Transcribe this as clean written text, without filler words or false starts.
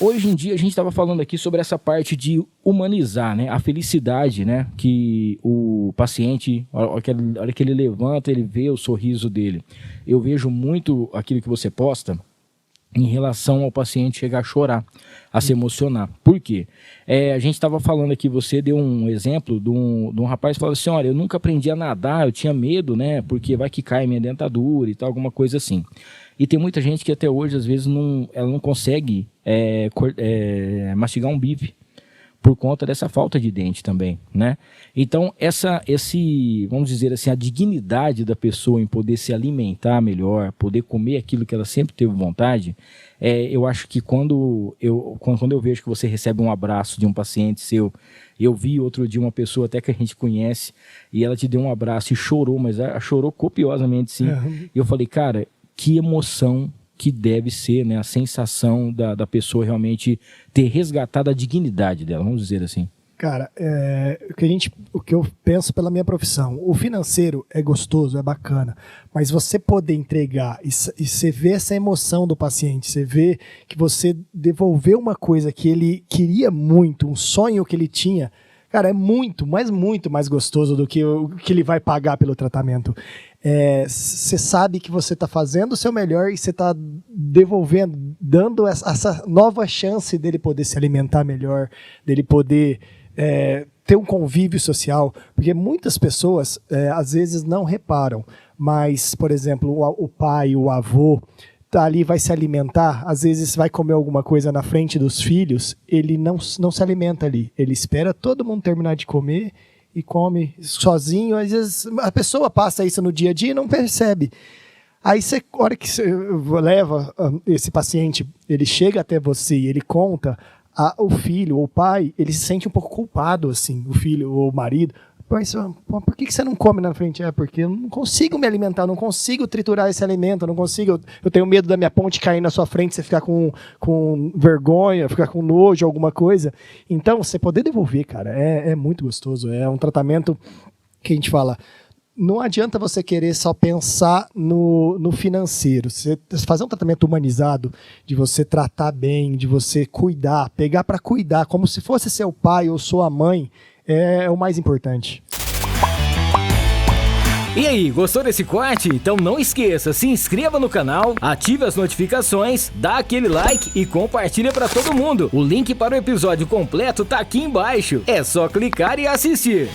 hoje em dia a gente estava falando aqui sobre essa parte de humanizar, né? A felicidade, né? Que o paciente, a hora que ele levanta, ele vê o sorriso dele. Eu vejo muito aquilo que você posta em relação ao paciente chegar a chorar, a se emocionar. Por quê? A gente estava falando aqui, você deu um exemplo de um rapaz que falou assim, olha, eu nunca aprendi a nadar, eu tinha medo, né? Porque vai que cai minha dentadura e tal, alguma coisa assim. E tem muita gente que até hoje, às vezes, ela não consegue mastigar um bife por conta dessa falta de dente também, né? Então, vamos dizer assim, a dignidade da pessoa em poder se alimentar melhor, poder comer aquilo que ela sempre teve vontade, eu acho que quando eu vejo que você recebe um abraço de um paciente seu, eu vi outro dia uma pessoa até que a gente conhece, e ela te deu um abraço e chorou, mas ela chorou copiosamente, sim. E eu falei, cara, que emoção que deve ser, né, a sensação da pessoa realmente ter resgatado a dignidade dela, vamos dizer assim. Cara, o que eu penso pela minha profissão, o financeiro é gostoso, é bacana, mas você poder entregar e você vê essa emoção do paciente, você vê que você devolveu uma coisa que ele queria muito, um sonho que ele tinha, cara, é muito mais gostoso do que o que ele vai pagar pelo tratamento. Você sabe que você está fazendo o seu melhor e você está devolvendo, dando essa nova chance dele poder se alimentar melhor, dele poder ter um convívio social, porque muitas pessoas às vezes não reparam, mas, por exemplo, o pai, o avô, tá ali, vai se alimentar, às vezes vai comer alguma coisa na frente dos filhos, ele não se alimenta ali, ele espera todo mundo terminar de comer e come sozinho. Às vezes a pessoa passa isso no dia a dia e não percebe. Aí a hora que você leva esse paciente, ele chega até você e ele conta, o filho ou o pai, ele se sente um pouco culpado, assim, o filho ou o marido. Mas, por que você não come na frente? Porque eu não consigo me alimentar, eu não consigo triturar esse alimento, eu não consigo, eu tenho medo da minha ponte cair na sua frente, você ficar com vergonha, ficar com nojo, alguma coisa. Então, você poder devolver, cara, é muito gostoso. É um tratamento que a gente fala, não adianta você querer só pensar no financeiro. Você fazer um tratamento humanizado, de você tratar bem, de você cuidar, pegar para cuidar, como se fosse seu pai ou sua mãe, é o mais importante. E aí, gostou desse corte? Então não esqueça, se inscreva no canal, ative as notificações, dá aquele like e compartilha para todo mundo. O link para o episódio completo tá aqui embaixo. É só clicar e assistir.